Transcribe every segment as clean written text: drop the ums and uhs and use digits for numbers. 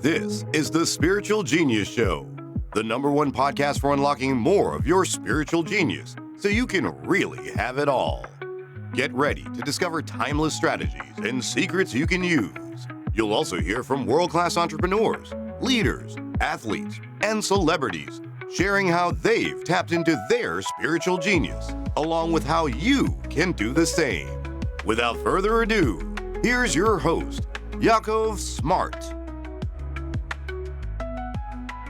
This is the Spiritual Genius Show, the #1 podcast for unlocking more of your spiritual genius so you can really have it all. Get ready to discover timeless strategies and secrets you can use. You'll also hear from world-class entrepreneurs, leaders, athletes, and celebrities sharing how they've tapped into their spiritual genius, along with how you can do the same. Without further ado, here's your host, Yakov Smart.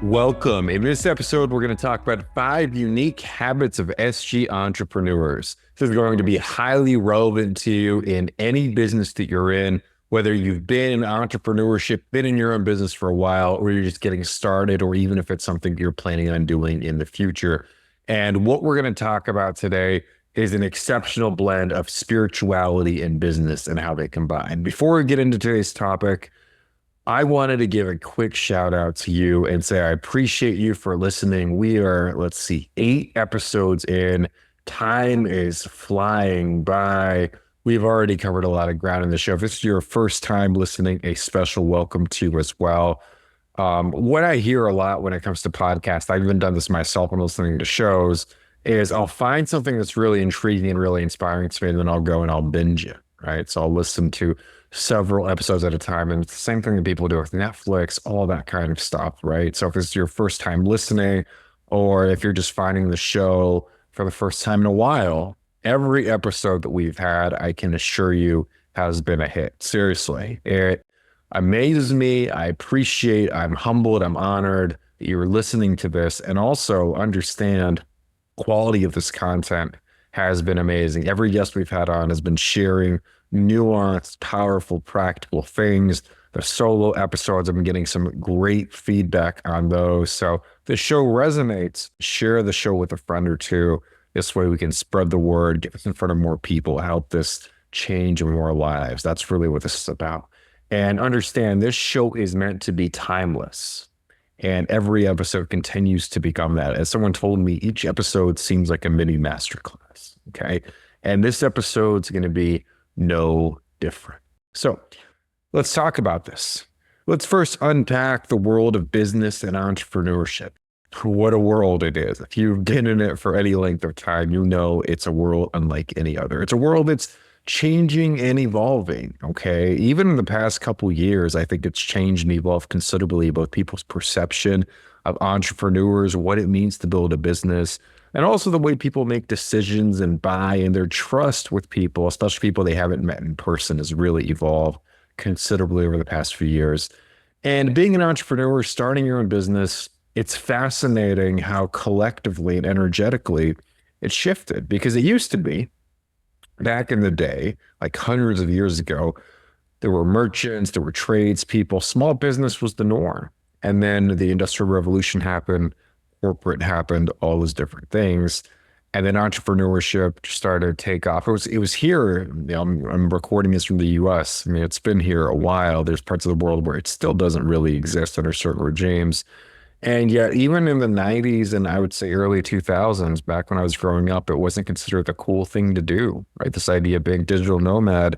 Welcome. In this episode, we're going to talk about 5 unique habits of SG entrepreneurs. This is going to be highly relevant to you in any business that you're in, whether you've been in entrepreneurship, been in your own business for a while, or you're just getting started, or even if it's something you're planning on doing in the future. And what we're going to talk about today is an exceptional blend of spirituality and business and how they combine. Before we get into today's topic, I wanted to give a quick shout out to you and say I appreciate you for listening. We are, 8 episodes in. Time is flying by. We've already covered a lot of ground in the show. If this is your first time listening, a special welcome to you as well. What I hear a lot when it comes to podcasts, I've even done this myself when listening to shows, is I'll find something that's really intriguing and really inspiring to me, and then I'll go and I'll binge it, right? So I'll listen to several episodes at a time. And it's the same thing that people do with Netflix, all that kind of stuff, right? So if it's your first time listening, or if you're just finding the show for the first time in a while, every episode that we've had, I can assure you, has been a hit. Seriously, it amazes me. I appreciate, I'm humbled, I'm honored that you're listening to this, and also understand quality of this content has been amazing. Every guest we've had on has been sharing nuanced, powerful, practical things. The solo episodes, I've been getting some great feedback on those. So if the show resonates, share the show with a friend or two. This way we can spread the word, get this in front of more people, help this change more lives. That's really what this is about. And understand this show is meant to be timeless. And every episode continues to become that. As someone told me, each episode seems like a mini masterclass. Okay. And this episode's going to be no different. So let's talk about this. Let's first unpack the world of business and entrepreneurship. What a world it is. If you've been in it for any length of time, you know it's a world unlike any other. It's a world that's changing and evolving, okay? Even in the past couple of years, I think it's changed and evolved considerably about people's perception of entrepreneurs, what it means to build a business, and also the way people make decisions and buy, and their trust with people, especially people they haven't met in person, has really evolved considerably over the past few years. And being an entrepreneur, starting your own business, it's fascinating how collectively and energetically it shifted, because it used to be, back in the day, like hundreds of years ago, there were merchants, there were tradespeople, small business was the norm. And then the Industrial Revolution happened, corporate happened, all those different things. And then entrepreneurship started to take off. It was here, I'm recording this from the US. I mean, it's been here a while. There's parts of the world where it still doesn't really exist under certain regimes. And yet, even in the 90s and I would say early 2000s, back when I was growing up, it wasn't considered the cool thing to do, right? This idea of being digital nomad,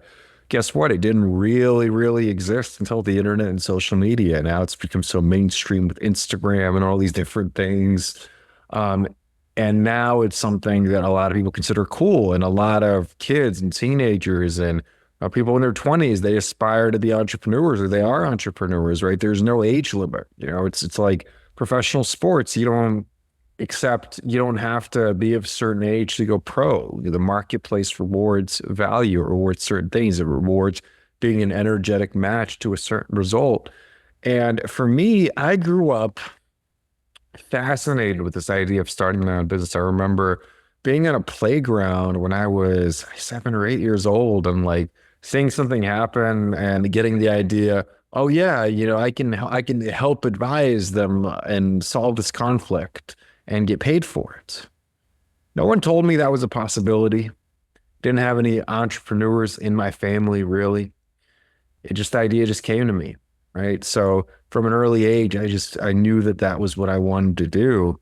guess what? It didn't really exist until the internet and social media. Now it's become so mainstream with Instagram and all these different things. And now it's something that a lot of people consider cool, and a lot of kids and teenagers and people in their 20s, they aspire to be entrepreneurs, or they are entrepreneurs, right? There's no age limit. It's like professional sports. You don't have to be of a certain age to go pro. The marketplace rewards value, it rewards certain things. It rewards being an energetic match to a certain result. And for me, I grew up fascinated with this idea of starting my own business. I remember being on a playground when I was 7 or 8 years old, and like seeing something happen and getting the idea, oh yeah, I can help advise them and solve this conflict and get paid for it. No one told me that was a possibility. Didn't have any entrepreneurs in my family, really. The idea just came to me, right? So from an early age, I knew that was what I wanted to do.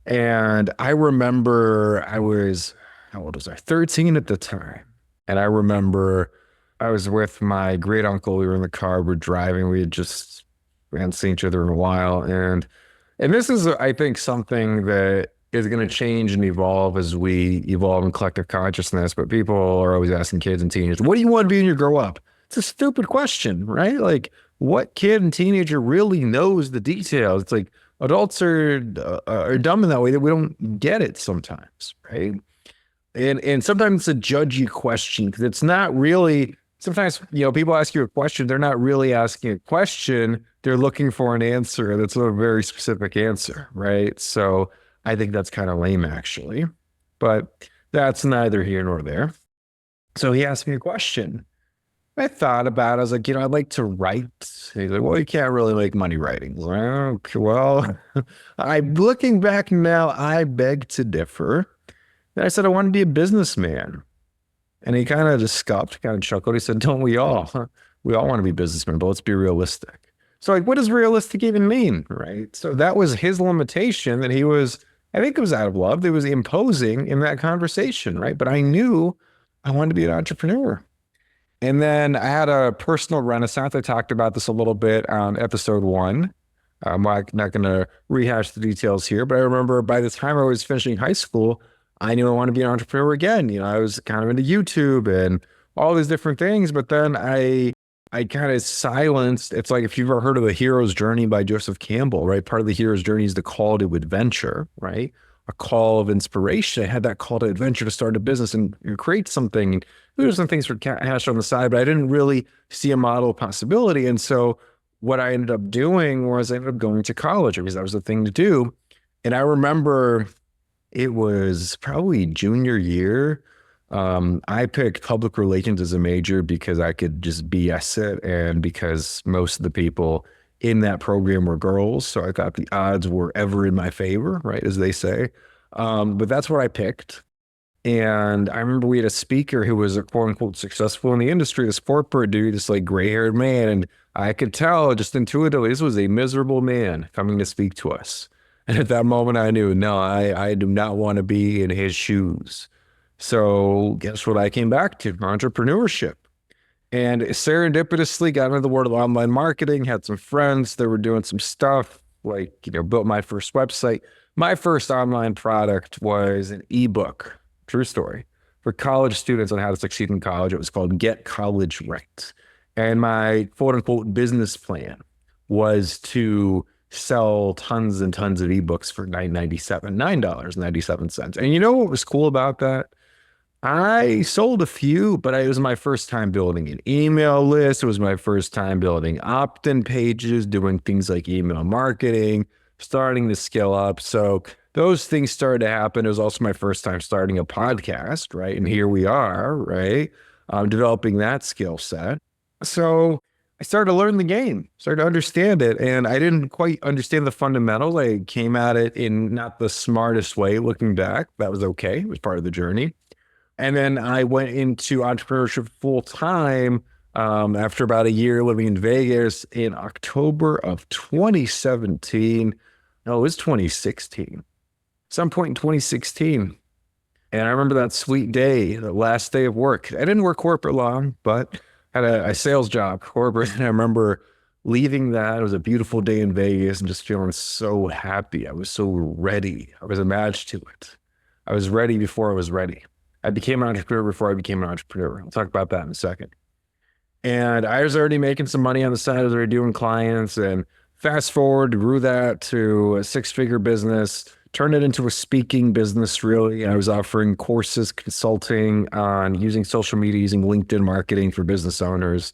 And I remember how old was I? 13 at the time. And I remember I was with my great uncle. We were in the car, we're driving. We had just We hadn't seen each other in a while. And this is, I think, something that is going to change and evolve as we evolve in collective consciousness. But people are always asking kids and teenagers, what do you want to be when you grow up? It's a stupid question, right? Like, what kid and teenager really knows the details? It's like adults are dumb in that way that we don't get it sometimes, right? And sometimes it's a judgy question because it's not really, sometimes, people ask you a question, they're not really asking a question. They're looking for an answer that's a very specific answer, right? So I think that's kind of lame, actually. But that's neither here nor there. So he asked me a question. I thought about it. I was like, I'd like to write. He's like, well, you can't really make money writing. Well, I'm looking back now, I beg to differ. And I said, I want to be a businessman. And he kind of just scoffed, kind of chuckled. He said, don't we all? We all want to be businessmen, but let's be realistic. So like, what does realistic even mean, right? So that was his limitation that he was, I think it was out of love, that was imposing in that conversation, right? But I knew I wanted to be an entrepreneur. And then I had a personal renaissance. I talked about this a little bit on episode 1. I'm not going to rehash the details here, but I remember by the time I was finishing high school, I knew I wanted to be an entrepreneur again. I was kind of into YouTube and all these different things, but then I kind of silenced. It's like if you've ever heard of The Hero's Journey by Joseph Campbell, right? Part of the hero's journey is the call to adventure, right? A call of inspiration. I had that call to adventure to start a business and create something. There's some things for cash on the side, but I didn't really see a model possibility. And so what I ended up doing was I ended up going to college because that was the thing to do. And I remember it was probably junior year. I picked public relations as a major because I could just BS it and because most of the people in that program were girls. So I thought the odds were ever in my favor, right, as they say. But that's what I picked. And I remember we had a speaker who was a quote unquote successful in the industry, this corporate dude, this like gray haired man. And I could tell just intuitively, this was a miserable man coming to speak to us. And at that moment I knew, no, I do not want to be in his shoes. So guess what I came back to? Entrepreneurship. And serendipitously got into the world of online marketing, had some friends that were doing some stuff, like, built my first website. My first online product was an ebook, true story, for college students on how to succeed in college. It was called Get College Right. And my quote unquote business plan was to sell tons and tons of ebooks for $9.97. And you know what was cool about that? I sold a few, but it was my first time building an email list. It was my first time building opt-in pages, doing things like email marketing, starting to scale up. So those things started to happen. It was also my first time starting a podcast, right? And here we are, right? Developing that skill set. So I started to learn the game, started to understand it. And I didn't quite understand the fundamentals. I came at it in not the smartest way looking back. That was okay. It was part of the journey. And then I went into entrepreneurship full time after about a year living in Vegas in October of 2017. No, it was 2016. Some point in 2016. And I remember that sweet day, the last day of work. I didn't work corporate long, but had a sales job, corporate. And I remember leaving that. It was a beautiful day in Vegas and just feeling so happy. I was so ready. I was a match to it. I was ready before I was ready. I became an entrepreneur before I became an entrepreneur. I'll talk about that in a second. And I was already making some money on the side. I was already doing clients, and fast forward, grew that to a 6-figure business, turned it into a speaking business, really. I was offering courses, consulting on using social media, using LinkedIn marketing for business owners.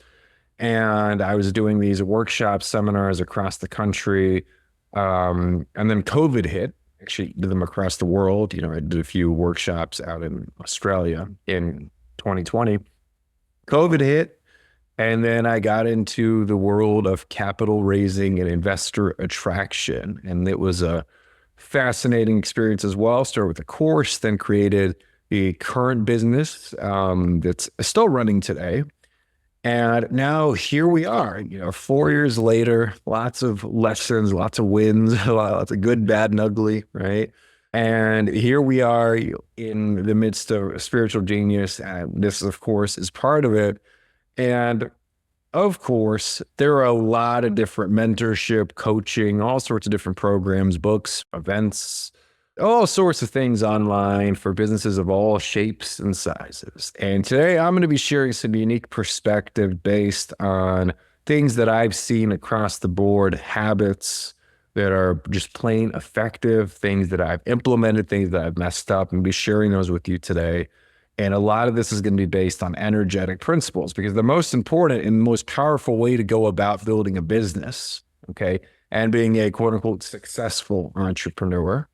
And I was doing these workshops, seminars across the country. And then COVID hit. Actually did them across the world. I did a few workshops out in Australia in 2020. COVID hit, and then I got into the world of capital raising and investor attraction. And it was a fascinating experience as well. Started with a course, then created the current business that's still running today. And now here we are, 4 years later, lots of lessons, lots of wins, lots of good, bad, and ugly, right? And here we are in the midst of spiritual genius. And this, of course, is part of it. And of course, there are a lot of different mentorship, coaching, all sorts of different programs, books, events, all sorts of things online for businesses of all shapes and sizes. And today I'm going to be sharing some unique perspective based on things that I've seen across the board, habits that are just plain effective, things that I've implemented, things that I've messed up, and be sharing those with you today. And a lot of this is going to be based on energetic principles, because the most important and most powerful way to go about building a business, okay, and being a quote unquote successful entrepreneur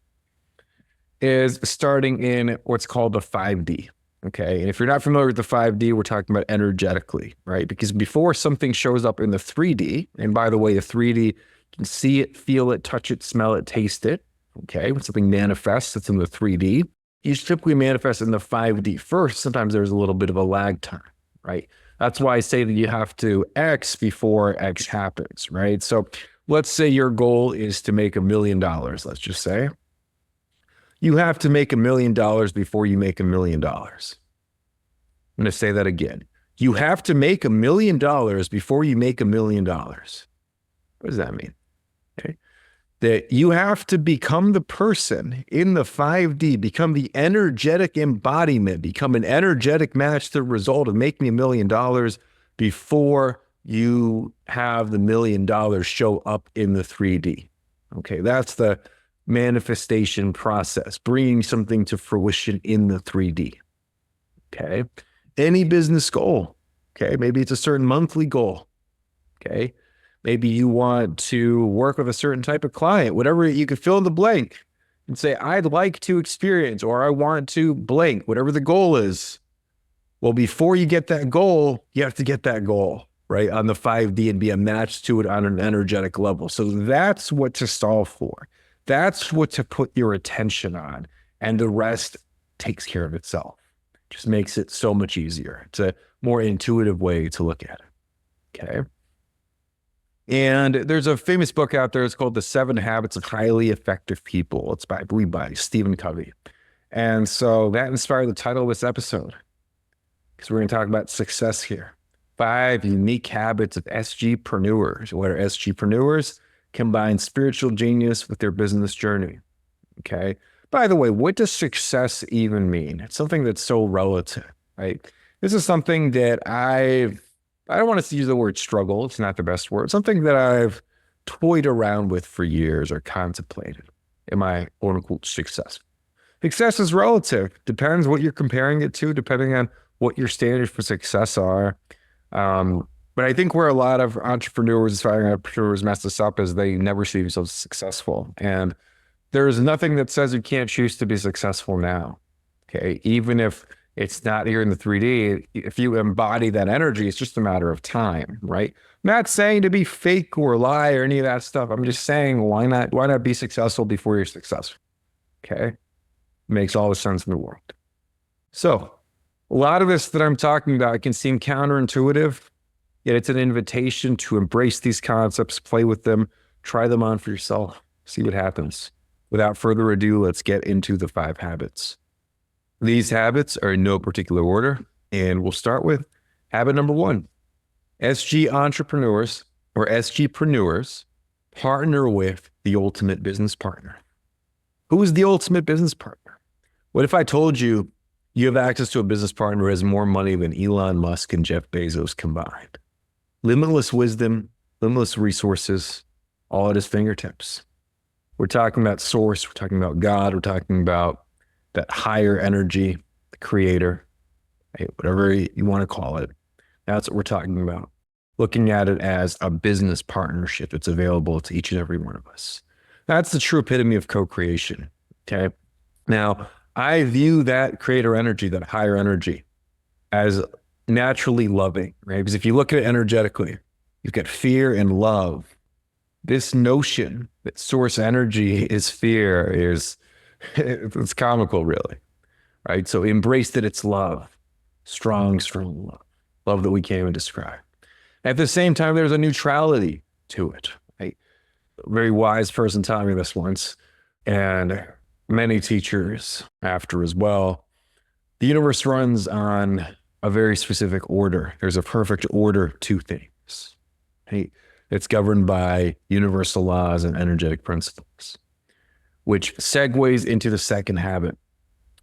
is starting in what's called the 5D. Okay. And if you're not familiar with the 5D, we're talking about energetically, right? Because before something shows up in the 3D, and by the way, the 3D, you can see it, feel it, touch it, smell it, taste it. Okay. When something manifests, it's in the 3D. You typically manifest in the 5D first. Sometimes there's a little bit of a lag time, right? That's why I say that you have to X before X happens, right? So let's say your goal is to make $1 million, let's just say. You have to make $1 million before you make $1 million. I'm going to say that again. You have to make $1 million before you make $1 million. What does that mean? Okay. That you have to become the person in the 5D, become the energetic embodiment, become an energetic match to the result of making $1 million before you have the $1 million show up in the 3D. Okay, that's the manifestation process, bringing something to fruition in the 3D. Okay, any business goal. Okay, maybe it's a certain monthly goal. Okay. Maybe you want to work with a certain type of client, whatever, you could fill in the blank and say, I'd like to experience, or I want to blank, whatever the goal is. Well, before you get that goal, you have to get that goal, right, on the 5D and be a match to it on an energetic level. So that's what to solve for. That's what to put your attention on. And the rest takes care of itself. Just makes it so much easier. It's a more intuitive way to look at it. Okay. And there's a famous book out there. It's called The 7 Habits of Highly Effective People. It's I believe by Stephen Covey. And so that inspired the title of this episode, because we're going to talk about success here. 5 unique habits of SGpreneurs. What are SGpreneurs? Combine spiritual genius with their business journey. Okay. By the way, what does success even mean? It's something that's so relative, right? This is something that I don't want to use the word struggle. It's not the best word. Something that I've toyed around with for years or contemplated. Am I quote unquote successful? Success is relative. Depends what you're comparing it to, depending on what your standards for success are. But I think where a lot of entrepreneurs, aspiring entrepreneurs mess this up is they never see themselves successful. And there's nothing that says you can't choose to be successful now. Okay. Even if it's not here in the 3D. If you embody that energy, it's just a matter of time, right? I'm not saying to be fake or lie or any of that stuff. I'm just saying, why not be successful before you're successful? Okay. Makes all the sense in the world. So a lot of this that I'm talking about can seem counterintuitive, yet it's an invitation to embrace these concepts, play with them, try them on for yourself, see what happens. Without further ado, let's get into the 5 habits. These habits are in no particular order, and we'll start with habit number 1. SG entrepreneurs or SGpreneurs partner with the ultimate business partner. Who is the ultimate business partner? What if I told you you have access to a business partner who has more money than Elon Musk and Jeff Bezos combined? Limitless wisdom, limitless resources, all at his fingertips. We're talking about source, we're talking about God, we're talking about that higher energy, the creator, right? Whatever you want to call it. That's what we're talking about. Looking at it as a business partnership that's available to each and every one of us. That's the true epitome of co-creation, okay? Now, I view that creator energy, that higher energy, as naturally loving, right? Because if you look at it energetically, you've got fear and love. This notion that source energy is fear is, it's comical, really, right? So embrace that it's love, strong love, love that we can't even describe. At the same time, there's a neutrality to it, right? A very wise person taught me this once, and many teachers after as well. The universe runs on a very specific order. There's a perfect order to things. business. Right? It's governed by universal laws and energetic principles, which segues into the second habit.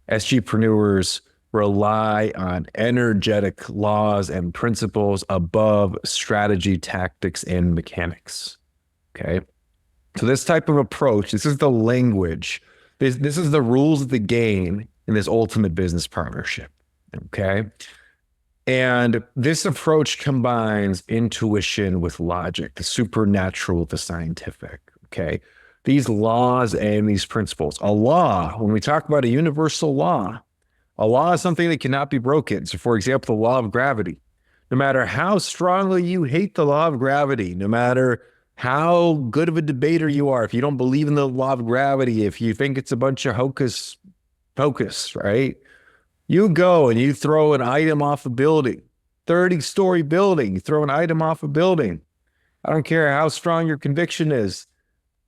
SGpreneurs rely on energetic laws and principles above strategy, tactics, and mechanics. Okay. So this type of approach, this is the language, this is the rules of the game in this ultimate business partnership. Okay. And this approach combines intuition with logic, the supernatural with the scientific. Okay. These laws and these principles. A law, when we talk about a universal law, a law is something that cannot be broken. So, for example, the law of gravity. No matter how strongly you hate the law of gravity, no matter how good of a debater you are, if you don't believe in the law of gravity, if you think it's a bunch of hocus pocus, right? You go and you throw an item off a building, 30-story building, you throw an item off a building. I don't care how strong your conviction is.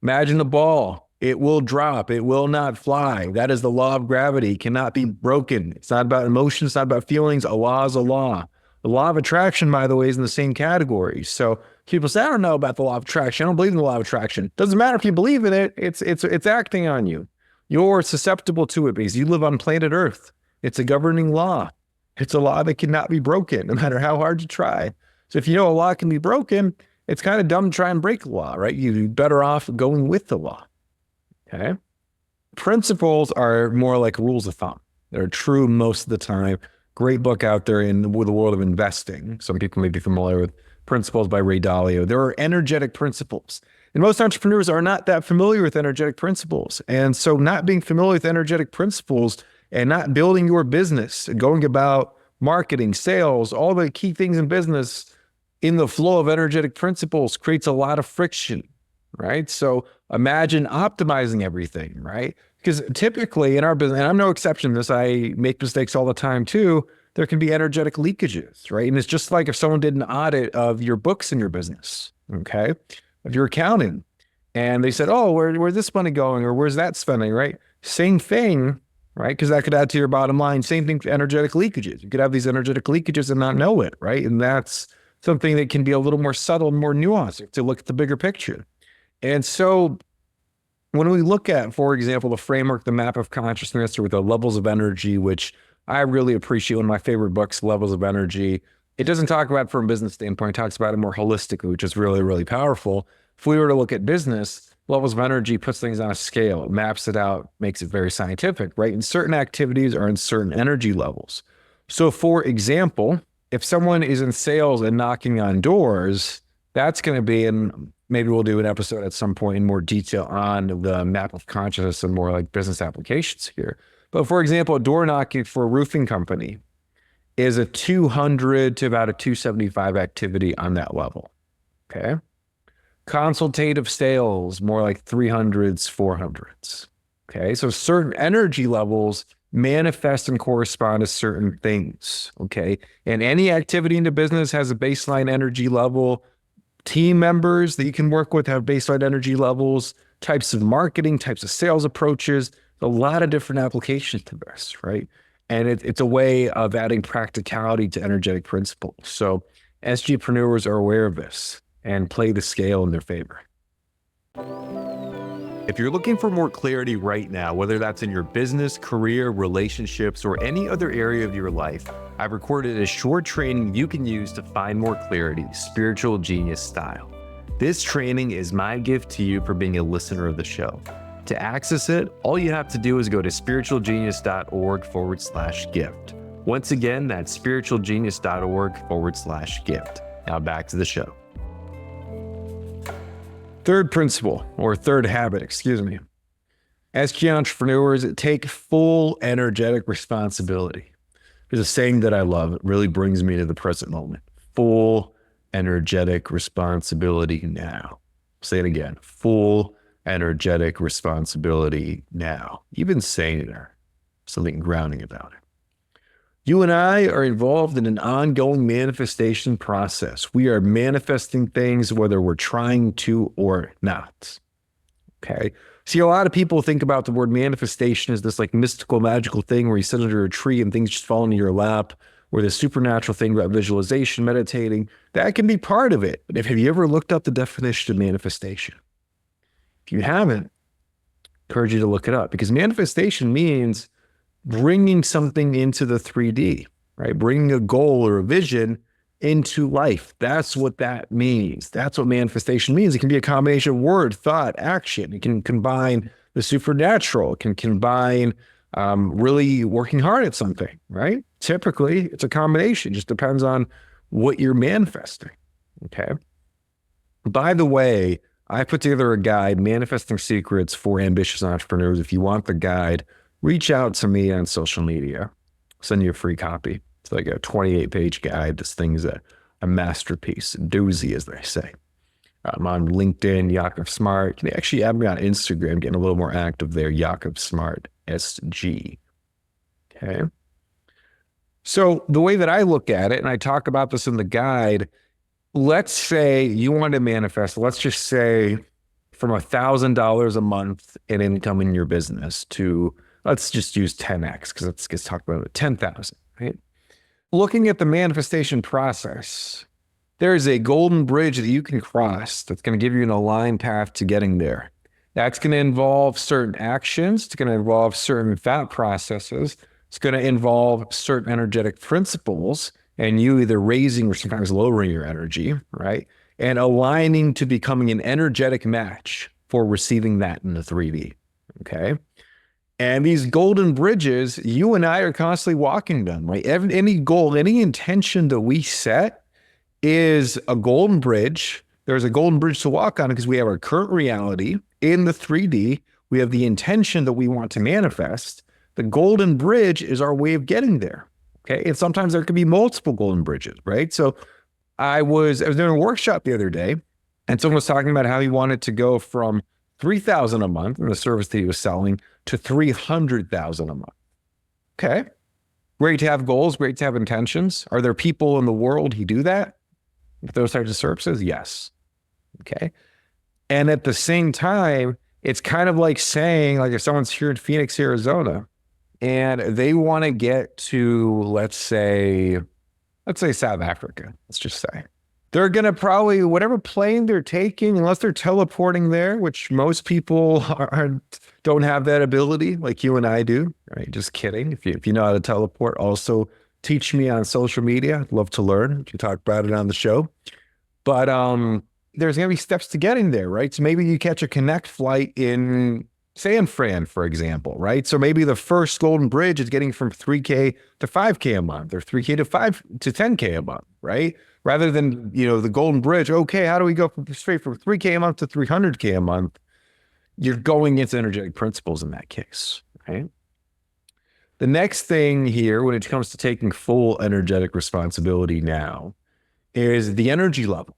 Imagine a ball. It will drop. It will not fly. That is the law of gravity. It cannot be broken. It's not about emotions. It's not about feelings. A law is a law. The law of attraction, by the way, is in the same category. So people say, I don't know about the law of attraction. I don't believe in the law of attraction. Doesn't matter if you believe in it. It's acting on you. You're susceptible to it because you live on planet Earth. It's a governing law. It's a law that cannot be broken, no matter how hard you try. So if you know a law can be broken, it's kind of dumb to try and break the law, right? You're better off going with the law. Okay. Principles are more like rules of thumb. They're true most of the time. Great book out there in the world of investing. Some people may be familiar with Principles by Ray Dalio. There are energetic principles. And most entrepreneurs are not that familiar with energetic principles. And so not being familiar with energetic principles and not building your business, going about marketing, sales, all the key things in business in the flow of energetic principles creates a lot of friction, right? So imagine optimizing everything, right? Because typically in our business, and I'm no exception to this, I make mistakes all the time too, there can be energetic leakages, right? And it's just like if someone did an audit of your books in your business, okay, of your accounting, and they said, oh, where's this money going? Or where's that spending, right? Same thing, right? Because that could add to your bottom line. Same thing for energetic leakages. You could have these energetic leakages and not know it, right? And that's something that can be a little more subtle and more nuanced to look at the bigger picture. And so when we look at, for example, the framework, the map of consciousness, or the levels of energy, which I really appreciate, one of my favorite books, Levels of Energy, it doesn't talk about it from a business standpoint. It talks about it more holistically, which is really, really powerful. If we were to look at business, Levels of Energy puts things on a scale, it maps it out, makes it very scientific, right? And certain activities are in certain energy levels. So for example, if someone is in sales and knocking on doors, that's going to be in, maybe we'll do an episode at some point in more detail on the map of consciousness and more like business applications here. But for example, door knocking for a roofing company is a 200 to about a 275 activity on that level. Okay. Consultative sales, more like 300s, 400s. Okay. So certain energy levels manifest and correspond to certain things. Okay. And any activity in the business has a baseline energy level. Team members that you can work with have baseline energy levels, types of marketing, types of sales approaches, a lot of different applications to this, right? And it's a way of adding practicality to energetic principles. So SGpreneurs are aware of this and play the scale in their favor. If you're looking for more clarity right now, whether that's in your business, career, relationships, or any other area of your life, I've recorded a short training you can use to find more clarity, spiritual genius style. This training is my gift to you for being a listener of the show. To access it, all you have to do is go to spiritualgenius.org/gift. Once again, that's spiritualgenius.org/gift. Now back to the show. Third principle, or third habit, SG entrepreneurs take full energetic responsibility. There's a saying that I love. It really brings me to the present moment. Full energetic responsibility now. Say it again. Full energetic responsibility now. Even saying it there, something grounding about it. You and I are involved in an ongoing manifestation process. We are manifesting things whether we're trying to or not. Okay. See, a lot of people think about the word manifestation as this like mystical, magical thing where you sit under a tree and things just fall into your lap. or the supernatural thing about visualization, meditating, that can be part of it. But have you ever looked up the definition of manifestation? If you haven't, I encourage you to look it up, because manifestation means bringing something into the 3D, right? Bringing a goal or a vision into life. That's what that means. That's what manifestation means. It can be a combination of word, thought, action. It can combine the supernatural. It can combine really working hard at something, right? Typically, it's a combination. It just depends on what you're manifesting, okay? By the way, I put together a guide, Manifesting Secrets for Ambitious Entrepreneurs. If you want the guide, reach out to me on social media. I'll send you a free copy. It's like a 28-page guide. This thing's a masterpiece, a doozy, as they say. I'm on LinkedIn, Yakov Smart. You can actually add me on Instagram, getting a little more active there, Yakov Smart, SG. Okay. So the way that I look at it, and I talk about this in the guide, let's say you want to manifest, let's just say from $1,000 a month in income in your business to, let's just use 10x, because let's talk about it, 10,000, right? Looking at the manifestation process, there is a golden bridge that you can cross that's going to give you an aligned path to getting there. That's going to involve certain actions. It's going to involve certain thought processes. It's going to involve certain energetic principles, and you either raising or sometimes lowering your energy, right? And aligning to becoming an energetic match for receiving that in the 3D, okay? And these golden bridges, you and I are constantly walking them, right? Any goal, any intention that we set is a golden bridge. There's a golden bridge to walk on because we have our current reality in the 3D. We have the intention that we want to manifest. The golden bridge is our way of getting there, okay? And sometimes there could be multiple golden bridges, right? So I was doing a workshop the other day, and someone was talking about how he wanted to go from $3,000 a month in the service that he was selling to $300,000 a month. Okay. Great to have goals, great to have intentions. Are there people in the world who do that with those types of services? Yes. Okay. And at the same time, it's kind of like saying, like if someone's here in Phoenix, Arizona, and they want to get to, let's say South Africa, let's just say. They're going to probably, whatever plane they're taking, unless they're teleporting there, which most people don't have that ability like you and I do, right? Just kidding. If you know how to teleport, also teach me on social media. I'd love to learn. You can talk about it on the show. But there's going to be steps to getting there, right? So maybe you catch a connect flight in San Fran, for example, right? So maybe the first golden bridge is getting from 3K to 5K a month, or 3K to 10K a month, right? Rather than, the golden bridge, okay, how do we go straight from 3K a month to 300K a month? You're going against energetic principles in that case, right? The next thing here, when it comes to taking full energetic responsibility now, is the energy level,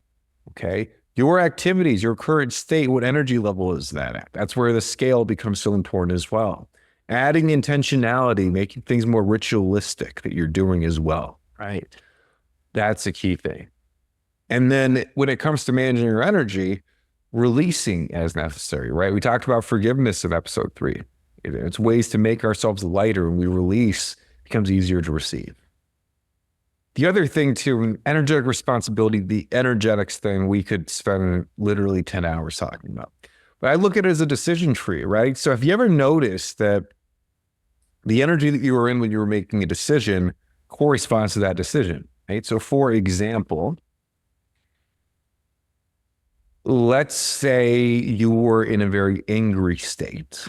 okay? Your activities, your current state, what energy level is that at? That's where the scale becomes so important as well. Adding intentionality, making things more ritualistic that you're doing as well, right? That's a key thing. And then when it comes to managing your energy, releasing as necessary, right? We talked about forgiveness in episode 3. It's ways to make ourselves lighter. When we release, it becomes easier to receive. The other thing too, energetic responsibility, the energetics thing, we could spend literally 10 hours talking about. But I look at it as a decision tree, right? So have you ever noticed that the energy that you were in when you were making a decision corresponds to that decision? Right? So for example, let's say you were in a very angry state,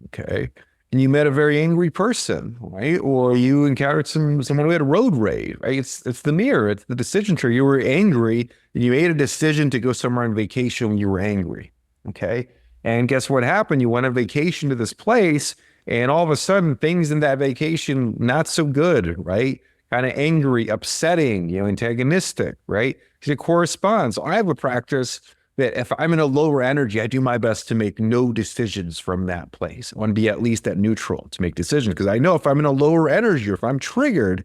okay? And you met a very angry person, right? Or you encountered someone who had a road rage, right? It's the mirror, it's the decision tree. You were angry and you made a decision to go somewhere on vacation when you were angry, okay? And guess what happened? You went on vacation to this place and all of a sudden things in that vacation, not so good, right? Kind of angry, upsetting, antagonistic, right? Because it corresponds. I have a practice that if I'm in a lower energy, I do my best to make no decisions from that place. I want to be at least at neutral to make decisions, because I know if I'm in a lower energy or if I'm triggered,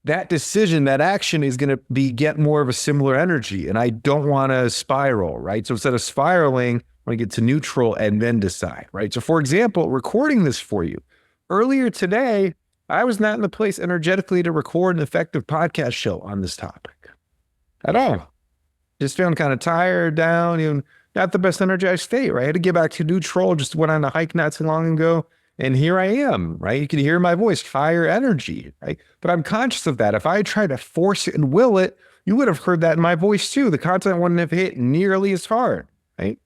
that decision, that action is going to get more of a similar energy, and I don't want to spiral, right? So instead of spiraling, I want to get to neutral and then decide, right? So for example, recording this for you. Earlier today, I was not in the place energetically to record an effective podcast show on this topic at all. Just feeling kind of tired, down, not the best energized state, right? I had to get back to neutral, just went on a hike not too long ago. And here I am, right? You can hear my voice, higher energy, right? But I'm conscious of that. If I tried to force it and will it, you would have heard that in my voice too. The content wouldn't have hit nearly as hard, right?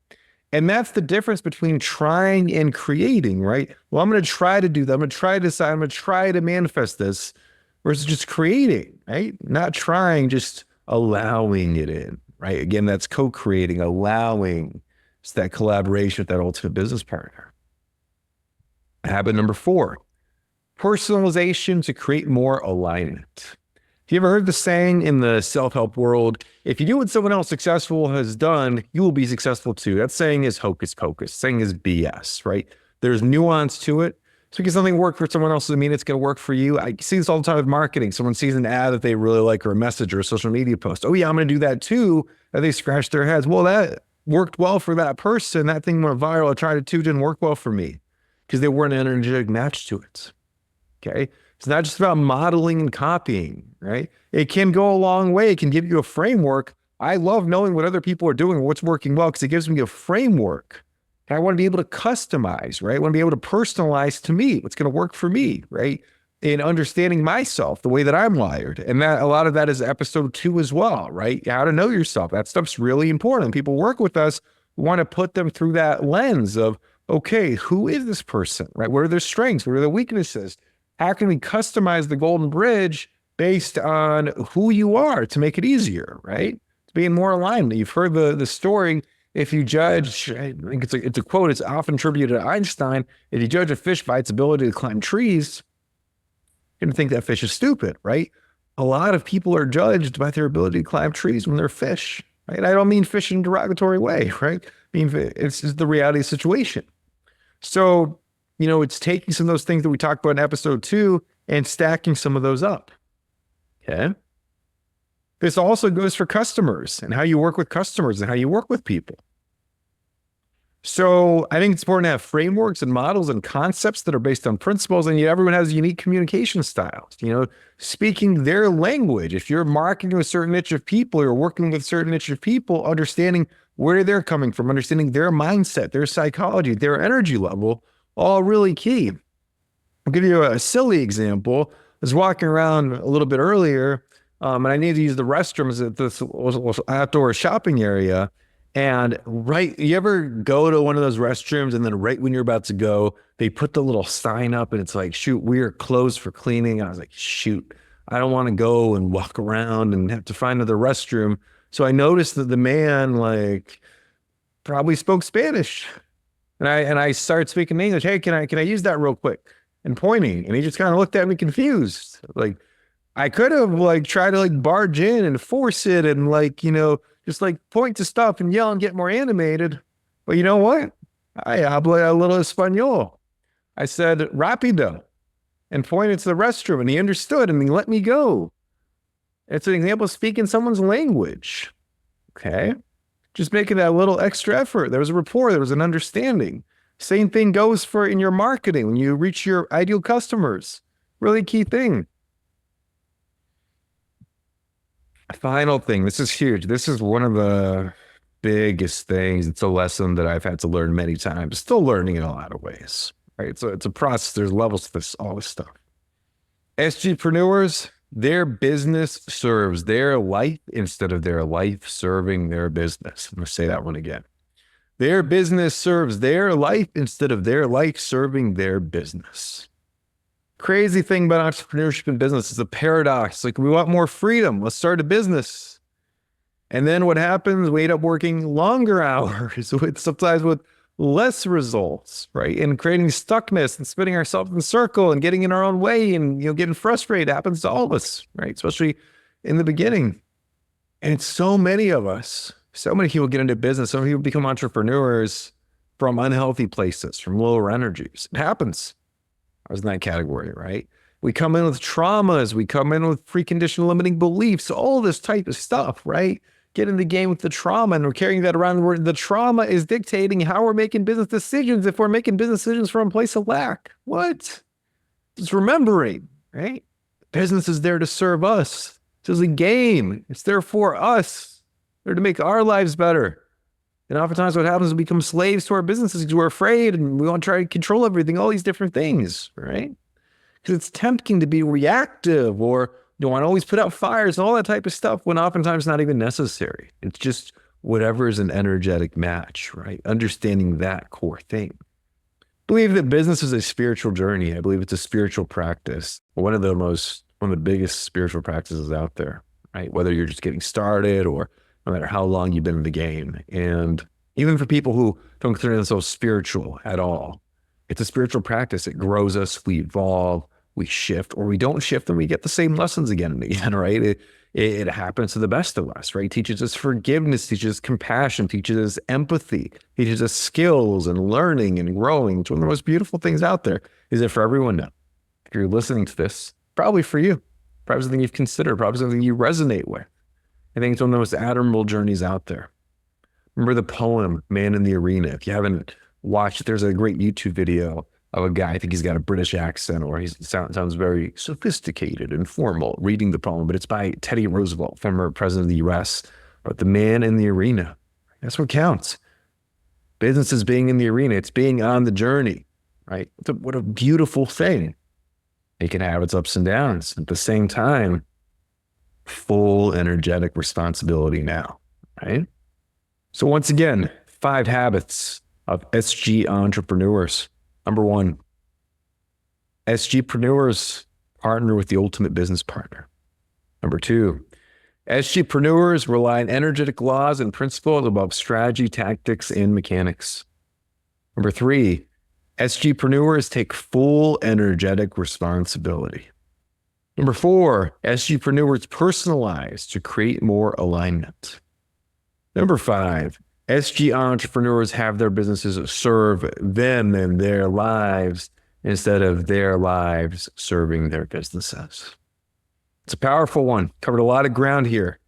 And that's the difference between trying and creating, right? Well, I'm going to try to do that. I'm going to try to decide. I'm going to try to manifest this versus just creating, right? Not trying, just allowing it in, right? Again, that's co-creating, allowing. It's that collaboration with that ultimate business partner. Habit number 4, personalization to create more alignment. Have you ever heard the saying in the self-help world, if you do what someone else successful has done, you will be successful too. That saying is hocus pocus. Saying is BS, right? There's nuance to it. So because something worked for someone else doesn't mean it's going to work for you. I see this all the time with marketing. Someone sees an ad that they really like or a message or a social media post. Oh yeah, I'm going to do that too. And they scratch their heads. Well, that worked well for that person. That thing went viral. I tried it too. Didn't work well for me because they weren't an energetic match to it. Okay. It's not just about modeling and copying, right? It can go a long way. It can give you a framework. I love knowing what other people are doing, what's working well, because it gives me a framework. And I want to be able to customize, right? I want to be able to personalize to me what's going to work for me, right? In understanding myself, the way that I'm wired. And that a lot of that is episode 2 as well, right? How to know yourself. That stuff's really important. People work with us. We want to put them through that lens of, okay, who is this person, right? What are their strengths? What are their weaknesses? How can we customize the golden bridge based on who you are to make it easier, right? To be in more alignment. You've heard the story. If you judge, I think it's a quote, it's often attributed to Einstein. If you judge a fish by its ability to climb trees, you're going to think that fish is stupid, right? A lot of people are judged by their ability to climb trees when they're fish, right? I don't mean fish in a derogatory way, right? I mean, it's just the reality of the situation. So, it's taking some of those things that we talked about in episode 2 and stacking some of those up. Okay. This also goes for customers and how you work with customers and how you work with people. So I think it's important to have frameworks and models and concepts that are based on principles, and yet everyone has unique communication styles, speaking their language. If you're marketing to a certain niche of people or working with a certain niche of people, understanding where they're coming from, understanding their mindset, their psychology, their energy level, all really key. I'll give you a silly example. I was walking around a little bit earlier, and I needed to use the restrooms at this outdoor shopping area. And you ever go to one of those restrooms and then right when you're about to go, they put the little sign up and it's like, shoot, we are closed for cleaning. I was like, shoot, I don't want to go and walk around and have to find another restroom. So I noticed that the man probably spoke Spanish. And I started speaking English. Hey, can I use that real quick? And pointing. And he just kind of looked at me confused. I could have tried to barge in and force it and just point to stuff and yell and get more animated. But you know what? I hablo a little Espanol. I said, rápido, and pointed to the restroom, and he understood and he let me go. It's an example of speaking someone's language. Okay. Just making that little extra effort. There was a rapport. There was an understanding. Same thing goes for in your marketing. When you reach your ideal customers, really key thing. Final thing. This is huge. This is one of the biggest things. It's a lesson that I've had to learn many times. Still learning in a lot of ways, right? So it's a process. There's levels to this, all this stuff. SGpreneurs, their business serves their life instead of their life serving their business. I'm going to say that one again. Their business serves their life instead of their life serving their business. Crazy thing about entrepreneurship and business is a paradox. We want more freedom. Let's start a business. And then what happens? We end up working longer hours, sometimes with less results, right? And creating stuckness and spinning ourselves in a circle and getting in our own way and getting frustrated. It happens to all of us, right? Especially in the beginning. And so many of us, so many people get into business. So many people become entrepreneurs from unhealthy places, from lower energies. It happens. I was in that category, right? We come in with traumas. We come in with preconditioned limiting beliefs, all this type of stuff, right? Get in the game with the trauma, and we're carrying that around. The trauma is dictating how we're making business decisions if we're making business decisions from a place of lack. What? Just remembering, right? Business is there to serve us. This is a game. It's there for us. There to make our lives better. And oftentimes what happens is we become slaves to our businesses because we're afraid and we want to try to control everything, all these different things, right? Because it's tempting to be reactive or you want to always put out fires and all that type of stuff when oftentimes not even necessary. It's just whatever is an energetic match, right? Understanding that core thing. I believe that business is a spiritual journey. I believe it's a spiritual practice. One of the biggest spiritual practices out there, right? Whether you're just getting started or no matter how long you've been in the game. And even for people who don't consider themselves spiritual at all, it's a spiritual practice. It grows us, we evolve, we shift, or we don't shift and we get the same lessons again and again, right? It happens to the best of us, right? Teaches us forgiveness, teaches us compassion, teaches us empathy, teaches us skills and learning and growing. It's one of the most beautiful things out there. Is it for everyone? No. If you're listening to this, probably for you, probably something you've considered, probably something you resonate with. I think it's one of the most admirable journeys out there. Remember the poem, Man in the Arena? If you haven't watched it, there's a great YouTube video of a guy, I think he's got a British accent or he sounds very sophisticated and formal reading the poem, but it's by Teddy Roosevelt, former president of the US, but the man in the arena. That's what counts. Business is being in the arena. It's being on the journey, right? What a beautiful thing. It can have its ups and downs. At the same time, full energetic responsibility now, right? So once again, 5 habits of SG entrepreneurs. Number 1, SGpreneurs partner with the ultimate business partner. Number 2, SGpreneurs rely on energetic laws and principles above strategy, tactics, and mechanics. Number 3, SGpreneurs take full energetic responsibility. Number 4, SGpreneurs personalize to create more alignment. Number 5, SG entrepreneurs have their businesses serve them and their lives instead of their lives serving their businesses. It's a powerful one. Covered a lot of ground here.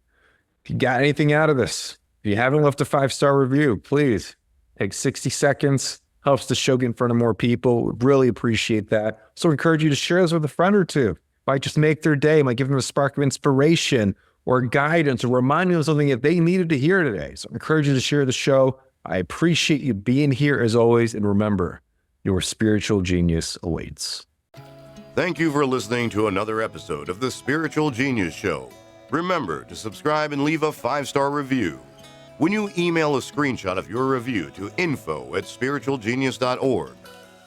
If you got anything out of this, if you haven't left a 5-star review, please take 60 seconds. Helps the show get in front of more people. Really appreciate that. So encourage you to share this with a friend or two. Might just make their day, might give them a spark of inspiration or guidance or remind them of something that they needed to hear today. So I encourage you to share the show. I appreciate you being here as always. And remember, your spiritual genius awaits. Thank you for listening to another episode of the Spiritual Genius Show. Remember to subscribe and leave a 5-star review. When you email a screenshot of your review to info@spiritualgenius.org,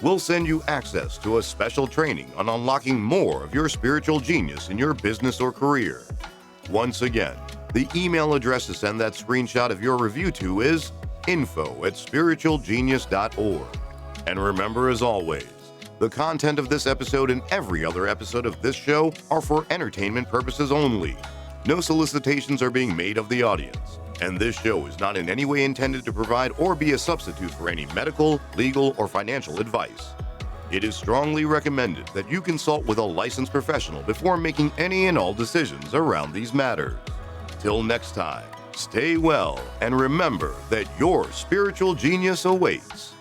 we'll send you access to a special training on unlocking more of your spiritual genius in your business or career. Once again, the email address to send that screenshot of your review to is info@spiritualgenius.org. And remember, as always, the content of this episode and every other episode of this show are for entertainment purposes only. No solicitations are being made of the audience, and this show is not in any way intended to provide or be a substitute for any medical, legal, or financial advice. It is strongly recommended that you consult with a licensed professional before making any and all decisions around these matters. Till next time, stay well and remember that your spiritual genius awaits.